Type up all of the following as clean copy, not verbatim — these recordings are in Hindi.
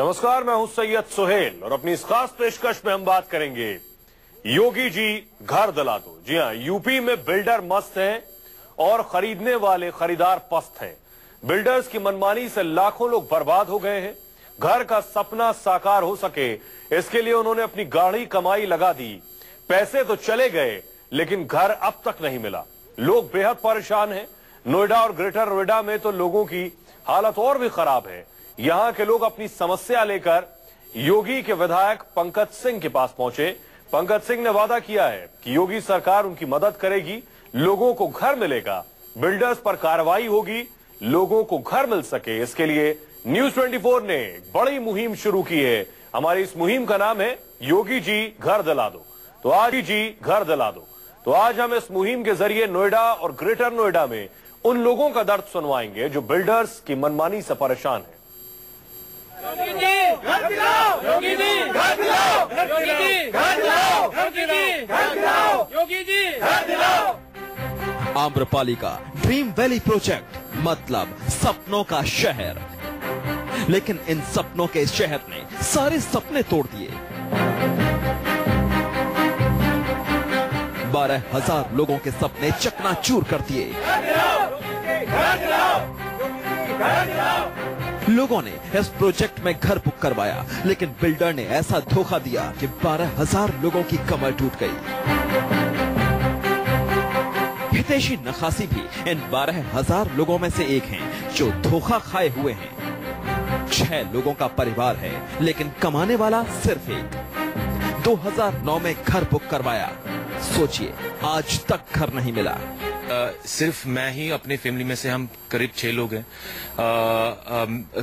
नमस्कार, मैं हूं सैयद सुहेल और अपनी इस खास पेशकश में हम बात करेंगे योगी जी घर दिला दो। जी हां, यूपी में बिल्डर मस्त हैं और खरीदने वाले खरीदार पस्त हैं। बिल्डर्स की मनमानी से लाखों लोग बर्बाद हो गए हैं। घर का सपना साकार हो सके इसके लिए उन्होंने अपनी गाढ़ी कमाई लगा दी। पैसे तो चले गए लेकिन घर अब तक नहीं मिला। लोग बेहद परेशान हैं। नोएडा और ग्रेटर नोएडा में तो लोगों की हालत और भी खराब है। यहां के लोग अपनी समस्या लेकर योगी के विधायक पंकज सिंह के पास पहुंचे। पंकज सिंह ने वादा किया है कि योगी सरकार उनकी मदद करेगी, लोगों को घर मिलेगा, बिल्डर्स पर कार्रवाई होगी, लोगों को घर मिल सके। इसके लिए न्यूज 24 ने बड़ी मुहिम शुरू की है। हमारी इस मुहिम का नाम है योगी जी घर दिला दो। तो आज ही जी घर दिला दो। तो आज हम इस मुहिम के जरिए नोएडा और ग्रेटर नोएडा में उन लोगों का दर्द सुनवाएंगे जो बिल्डर्स की मनमानी से परेशान है। योगी जी घर दिलाओ, योगी जी घर दिलाओ, योगी जी घर दिलाओ, योगी जी घर दिलाओ, योगी जी घर दिलाओ। आम्रपाली का ड्रीम वैली प्रोजेक्ट मतलब सपनों का शहर, लेकिन इन सपनों के शहर ने सारे सपने तोड़ दिए। 12,000 लोगों के सपने चकनाचूर कर दिए। लोगों ने इस प्रोजेक्ट में घर बुक करवाया, लेकिन बिल्डर ने ऐसा धोखा दिया कि 12,000 लोगों की कमर टूट गई। हितैषी नखासी भी इन 12,000 लोगों में से एक हैं जो धोखा खाए हुए हैं। 6 लोगों का परिवार है लेकिन कमाने वाला सिर्फ एक। 2009 में घर बुक करवाया, सोचिए आज तक घर नहीं मिला। सिर्फ मैं ही अपनी फैमिली में से हम करीब 6 लोग हैं।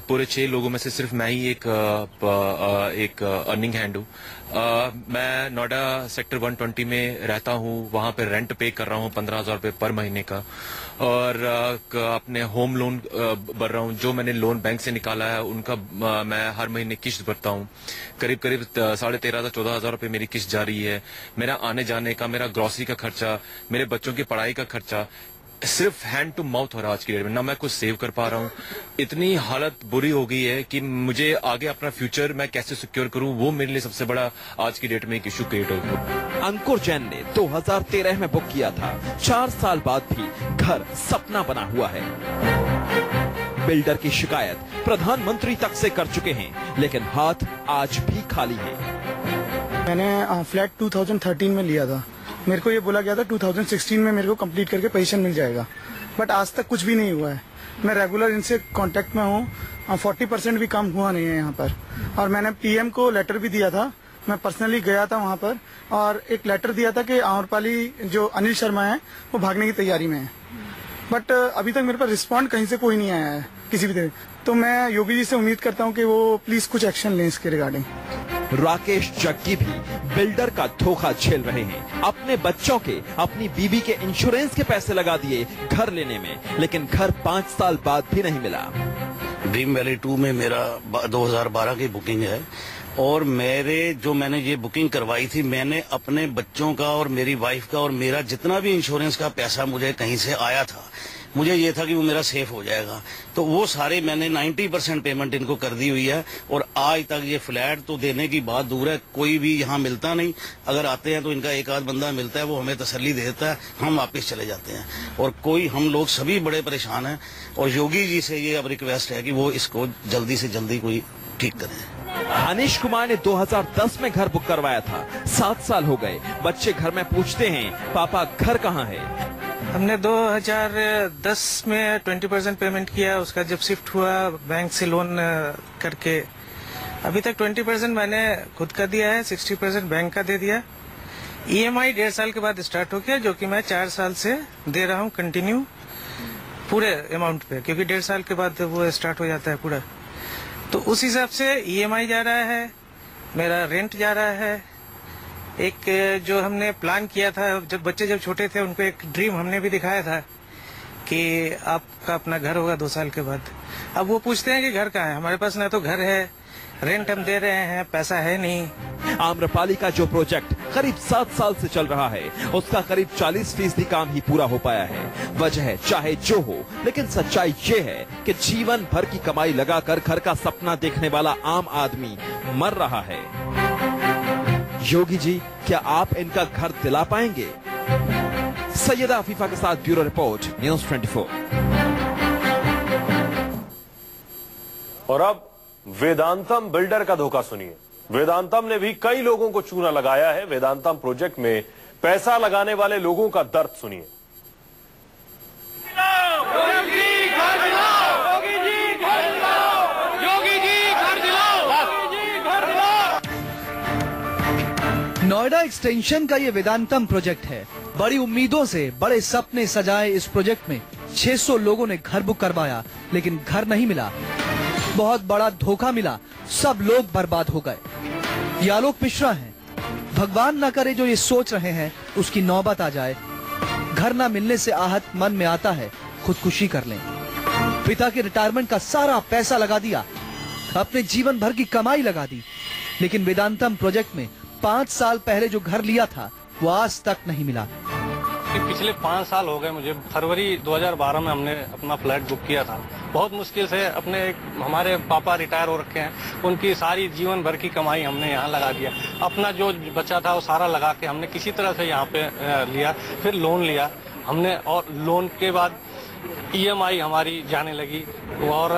पूरे 6 लोगों में से सिर्फ मैं ही एक अर्निंग हैंड हूँ। मैं नोएडा सेक्टर 120 में रहता हूँ। वहाँ पे रेंट पे कर रहा हूँ 15,000 रुपये पर महीने का, और अपने होम लोन भर रहा हूँ। जो मैंने लोन बैंक से निकाला है उनका मैं हर महीने किस्त भरता हूँ। करीब 13,500-14,000 रुपये मेरी किस्त जा रही है। मेरा आने जाने का, मेरा ग्रोसरी का खर्चा, मेरे बच्चों की पढ़ाई का खर्चा सिर्फ हैंड टू माउथ हो रहा है आज की डेट में। ना मैं कुछ सेव कर पा रहा हूँ। इतनी हालत बुरी हो गई है कि मुझे आगे अपना फ्यूचर मैं कैसे सिक्योर करूँ, वो मेरे लिए सबसे बड़ा आज की डेट में एक इशू क्रिएट हो गया। अंकुर जैन ने 2013 में बुक किया था। 4 साल बाद भी घर सपना बना हुआ है। बिल्डर की शिकायत प्रधानमंत्री तक से कर चुके हैं, लेकिन हाथ आज भी खाली है। मैंने फ्लैट 2013 में लिया था। मेरे को ये बोला गया था 2016 में मेरे को कंप्लीट करके पोजीशन मिल जाएगा, बट आज तक कुछ भी नहीं हुआ है। मैं रेगुलर इनसे कांटेक्ट में हूँ। 40% भी कम हुआ नहीं है यहाँ पर। और मैंने पीएम को लेटर भी दिया था। मैं पर्सनली गया था वहाँ पर और एक लेटर दिया था कि आम्रपाली जो अनिल शर्मा है वो भागने की तैयारी में है, बट अभी तक मेरे पास रिस्पॉन्ड कहीं से कोई नहीं आया है किसी भी तरह। तो मैं योगी जी से उम्मीद करता हूँ कि वो प्लीज कुछ एक्शन लें इसके रिगार्डिंग। राकेश जग्गी भी बिल्डर का धोखा झेल रहे हैं। अपने बच्चों के, अपनी बीवी के इंश्योरेंस के पैसे लगा दिए घर लेने में, लेकिन घर 5 साल बाद भी नहीं मिला। ड्रीम वैली 2 में मेरा 2012 की बुकिंग है, और मैंने ये बुकिंग करवाई थी, मैंने अपने बच्चों का और मेरी वाइफ का और मेरा जितना भी इंश्योरेंस का पैसा मुझे कहीं से आया था, मुझे ये था कि वो मेरा सेफ हो जाएगा। तो वो सारे मैंने 90% पेमेंट इनको कर दी हुई है, और आज तक ये फ्लैट तो देने की बात दूर है, कोई भी यहाँ मिलता नहीं। अगर आते हैं तो इनका एक आध बंदा मिलता है, वो हमें तसल्ली देता है, हम वापस चले जाते हैं। और हम लोग सभी बड़े परेशान हैं, और योगी जी से ये अब रिक्वेस्ट है कि वो इसको जल्दी से जल्दी कोई ठीक करें। अनिश कुमार ने 2010 में घर बुक करवाया था। 7 साल हो गए। बच्चे घर में पूछते हैं, पापा घर कहाँ है? हमने 2010 में 20% पेमेंट किया। उसका जब शिफ्ट हुआ बैंक से लोन करके, अभी तक 20% मैंने खुद का दिया है, 60% बैंक का दे दिया। ईएमआई 1.5 साल के बाद स्टार्ट हो गया, जो कि मैं 4 साल से दे रहा हूँ कंटिन्यू पूरे अमाउंट पे, क्योंकि 1.5 साल के बाद वो स्टार्ट हो जाता है पूरा। तो उस हिसाब से ईएमआई जा रहा है, मेरा रेंट जा रहा है। एक जो हमने प्लान किया था, जब बच्चे छोटे थे उनको एक ड्रीम हमने भी दिखाया था कि आपका अपना घर होगा 2 साल के बाद। अब वो पूछते हैं कि घर कहाँ है? हमारे पास ना तो घर है, रेंट हम दे रहे हैं, पैसा है नहीं। आम्रपाली का जो प्रोजेक्ट करीब 7 साल से चल रहा है, उसका करीब 40% काम ही पूरा हो पाया है। वजह चाहे जो हो, लेकिन सच्चाई ये है कि जीवन भर की कमाई लगाकर घर का सपना देखने वाला आम आदमी मर रहा है। योगी जी, क्या आप इनका घर दिला पाएंगे? सैयदा अफीफा के साथ ब्यूरो रिपोर्ट, न्यूज़ 24। और अब वेदांतम बिल्डर का धोखा सुनिए। वेदांतम ने भी कई लोगों को चूना लगाया है। वेदांतम प्रोजेक्ट में पैसा लगाने वाले लोगों का दर्द सुनिए। नोएडा एक्सटेंशन का ये वेदांतम प्रोजेक्ट है। बड़ी उम्मीदों से बड़े सपने सजाए इस प्रोजेक्ट में 600 लोगों ने घर बुक करवाया, लेकिन घर नहीं मिला। बहुत बड़ा धोखा मिला, सब लोग बर्बाद हो गए। ये आलोक मिश्रा हैं। भगवान न करे जो ये सोच रहे हैं उसकी नौबत आ जाए। घर न मिलने से आहत मन में आता है खुदकुशी कर लें। पिता के रिटायरमेंट का सारा पैसा लगा दिया, अपने जीवन भर की कमाई लगा दी, लेकिन वेदांतम प्रोजेक्ट में 5 साल पहले जो घर लिया था वो आज तक नहीं मिला। पिछले 5 साल हो गए मुझे। फरवरी 2012 में हमने अपना फ्लैट बुक किया था। बहुत मुश्किल से हमारे पापा रिटायर हो रखे हैं, उनकी सारी जीवन भर की कमाई हमने यहाँ लगा दिया। अपना जो बचा था वो सारा लगा के हमने किसी तरह से यहाँ पे लिया। फिर लोन लिया हमने, और लोन के बाद EMI हमारी जाने लगी और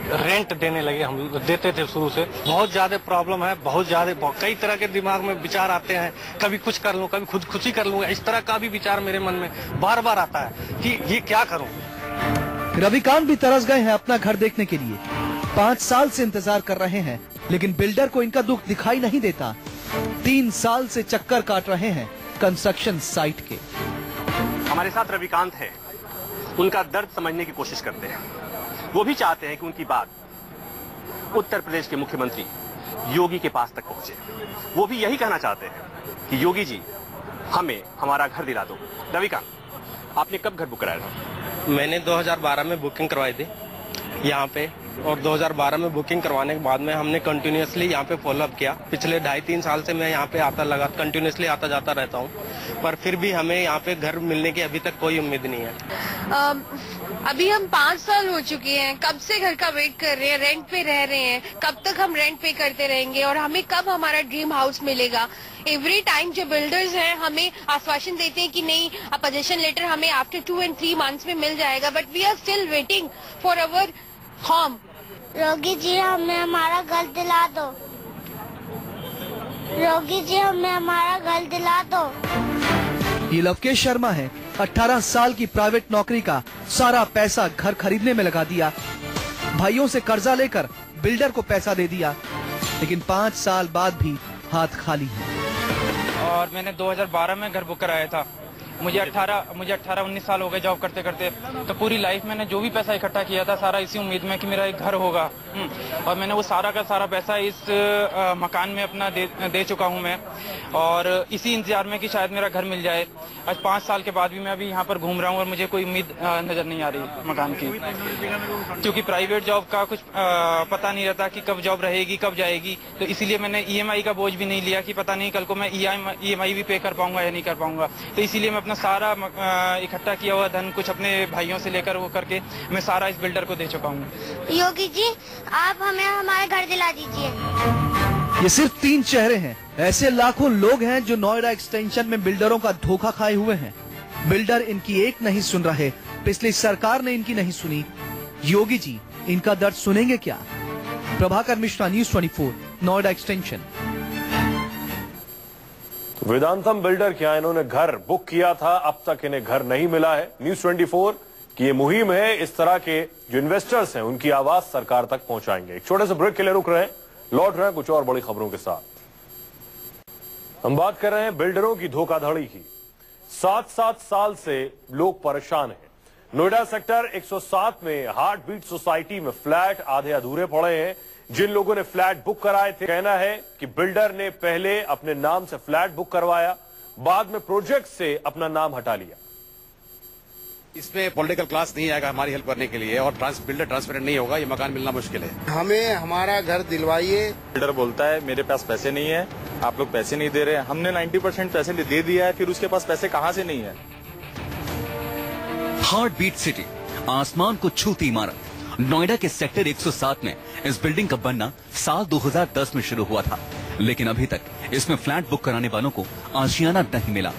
रेंट देने लगे। हम देते थे शुरू से। बहुत ज्यादा प्रॉब्लम है, बहुत ज्यादा। कई तरह के दिमाग में विचार आते हैं, कभी कुछ कर लूं, कभी खुदकुशी कर लूंगा। इस तरह का भी विचार मेरे मन में बार बार आता है कि ये क्या करूं। रविकांत भी तरस गए हैं अपना घर देखने के लिए। 5 साल से इंतजार कर रहे हैं, लेकिन बिल्डर को इनका दुख दिखाई नहीं देता। 3 साल से चक्कर काट रहे हैं कंस्ट्रक्शन साइट के। हमारे साथ रविकांत है। उनका दर्द समझने की कोशिश करते हैं। वो भी चाहते हैं कि उनकी बात उत्तर प्रदेश के मुख्यमंत्री योगी के पास तक पहुंचे। वो भी यही कहना चाहते हैं कि योगी जी, हमें हमारा घर दिला दो। रविकांत, आपने कब घर बुक कराया था? मैंने 2012 में बुकिंग करवाई थी यहाँ पे, और 2012 में बुकिंग करवाने के बाद में हमने कंटिन्यूअसली यहाँ पे फॉलोअप किया। पिछले 2.5-3 साल से मैं यहाँ पे कंटिन्यूअसली आता जाता रहता हूँ, पर फिर भी हमें यहाँ पे घर मिलने की अभी तक कोई उम्मीद नहीं है। अभी हम 5 साल हो चुके हैं, कब से घर का वेट कर रहे हैं, रेंट पे रह रहे हैं। कब तक हम रेंट पे करते रहेंगे और हमें कब हमारा ड्रीम हाउस मिलेगा? एवरी टाइम जो बिल्डर्स हैं हमें आश्वासन देते हैं कि नहीं, पोजीशन लेटर हमें आफ्टर 2 and 3 months में मिल जाएगा, but we are still waiting for our home. Yogi ji, हमें हमारा घर दिला दो। योगी जी, हमें हमारा घर दिला दो। ये लवकेश शर्मा है। 18 साल की प्राइवेट नौकरी का सारा पैसा घर खरीदने में लगा दिया। भाइयों से कर्जा लेकर बिल्डर को पैसा दे दिया, लेकिन 5 साल बाद भी हाथ खाली है। और मैंने 2012 में घर बुक कराया था। मुझे 18-19 साल हो गए जॉब करते करते। तो पूरी लाइफ मैंने जो भी पैसा इकट्ठा किया था सारा इसी उम्मीद में कि मेरा एक घर होगा, और मैंने वो सारा का सारा पैसा इस मकान में अपना दे चुका हूं मैं, और इसी इंतजार में कि शायद मेरा घर मिल जाए। आज 5 साल के बाद भी मैं अभी यहाँ पर घूम रहा हूँ और मुझे कोई उम्मीद नजर नहीं आ रही मकान की, क्योंकि प्राइवेट जॉब का कुछ पता नहीं रहता कि कब जॉब रहेगी, कब जाएगी। तो इसीलिए मैंने EMI का बोझ भी नहीं लिया कि पता नहीं कल को मैं EMI भी पे कर पाऊंगा या नहीं कर पाऊंगा। तो इसीलिए मैं अपना सारा इकट्ठा किया हुआ धन कुछ अपने भाइयों से लेकर वो करके मैं सारा इस बिल्डर को दे चुका हूँ। योगी जी, आप हमें हमारा घर दिला दीजिए। ये सिर्फ 3 चेहरे हैं। ऐसे लाखों लोग हैं जो नोएडा एक्सटेंशन में बिल्डरों का धोखा खाए हुए हैं। बिल्डर इनकी एक नहीं सुन रहे, पिछली सरकार ने इनकी नहीं सुनी। योगी जी इनका दर्द सुनेंगे क्या? Prabhakar Mishra, news 24, Noida extension. Vedantam builder, क्या इन्होंने घर बुक किया था, अब तक इन्हें घर नहीं मिला है। न्यूज़ 24 की ये मुहिम है। इस तरह के जो इन्वेस्टर्स हैं उनकी आवाज सरकार तक पहुंचाएंगे। एक छोटे से ब्रेक के लिए रुक रहे हैं, लौट रहे हैं कुछ और बड़ी खबरों के साथ। हम बात कर रहे हैं बिल्डरों की धोखाधड़ी की। 7 साल से लोग परेशान हैं। नोएडा सेक्टर 107 में हार्ट बीट सोसाइटी में फ्लैट आधे अधूरे पड़े हैं। जिन लोगों ने फ्लैट बुक कराए थे, कहना है कि बिल्डर ने पहले अपने नाम से फ्लैट बुक करवाया, बाद में प्रोजेक्ट से अपना नाम हटा लिया। इसमें पॉलिटिकल क्लास नहीं आएगा हमारी हेल्प करने के लिए, और बिल्डर ट्रांसपेरेंट नहीं होगा, ये मकान मिलना मुश्किल है। हमें हमारा घर दिलवाइए। बिल्डर बोलता है मेरे पास पैसे नहीं है, आप लोग पैसे नहीं दे रहे। हमने 90% पैसे दे दिया है, फिर उसके पास पैसे कहाँ से नहीं है। हार्ट बीट सिटी, आसमान को छूती इमारत, नोएडा के सेक्टर 107 में इस बिल्डिंग का बनना साल 2010 में शुरू हुआ था, लेकिन अभी तक इसमें फ्लैट बुक कराने वालों को आशियाना नहीं मिला।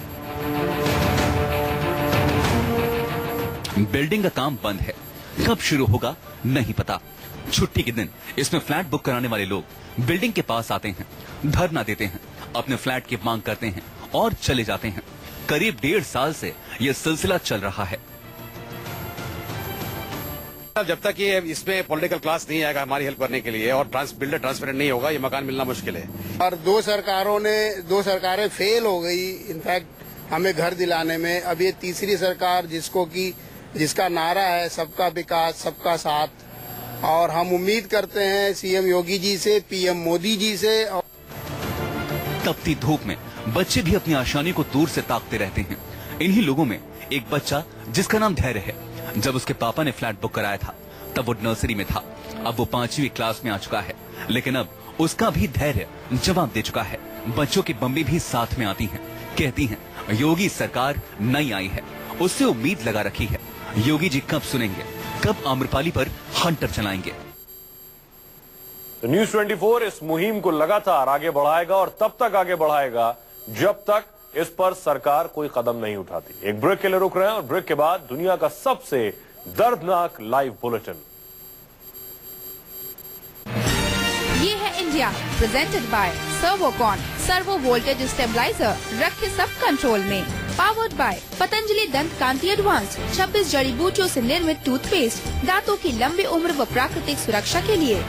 बिल्डिंग का काम बंद है, कब शुरू होगा नहीं पता। छुट्टी के दिन इसमें फ्लैट बुक कराने वाले लोग बिल्डिंग के पास आते हैं, धरना देते हैं, अपने फ्लैट की मांग करते हैं और चले जाते हैं। करीब 1.5 साल से यह सिलसिला चल रहा है। जब तक ये इसमें पॉलिटिकल क्लास नहीं आएगा हमारी हेल्प करने के लिए, और बिल्डर ट्रांसपेरेंट नहीं होगा, ये मकान मिलना मुश्किल है। और दो सरकारें फेल हो गई इनफैक्ट हमें घर दिलाने में। अब ये तीसरी सरकार जिसका नारा है सबका विकास सबका साथ, और हम उम्मीद करते हैं सीएम योगी जी से, पीएम मोदी जी से। तपती धूप में बच्चे भी अपनी आसानी को दूर से ताकते रहते हैं। इन्हीं लोगों में एक बच्चा जिसका नाम धैर्य है, जब उसके पापा ने फ्लैट बुक कराया था तब वो नर्सरी में था, अब वो 5वीं क्लास में आ चुका है, लेकिन अब उसका भी धैर्य जवाब दे चुका है। बच्चों की मम्मी भी साथ में आती हैं, कहती हैं योगी सरकार नई आई है, उससे उम्मीद लगा रखी है। योगी जी कब सुनेंगे, कब आम्रपाली पर हंटर चलाएंगे। तो न्यूज़ 24 इस मुहिम को लगातार आगे बढ़ाएगा, और तब तक आगे बढ़ाएगा जब तक इस पर सरकार कोई कदम नहीं उठाती। एक ब्रेक के लिए रुक रहे हैं, और ब्रेक के बाद दुनिया का सबसे दर्दनाक लाइव बुलेटिन। ये है India, presented by Servokon, servo voltage stabiliser, रखे सब कंट्रोल में। पावर्ड बाय पतंजलि दंत कांति एडवांस, 26 जड़ी बूटियों से निर्मित टूथपेस्ट, दांतों की लंबी उम्र व प्राकृतिक सुरक्षा के लिए।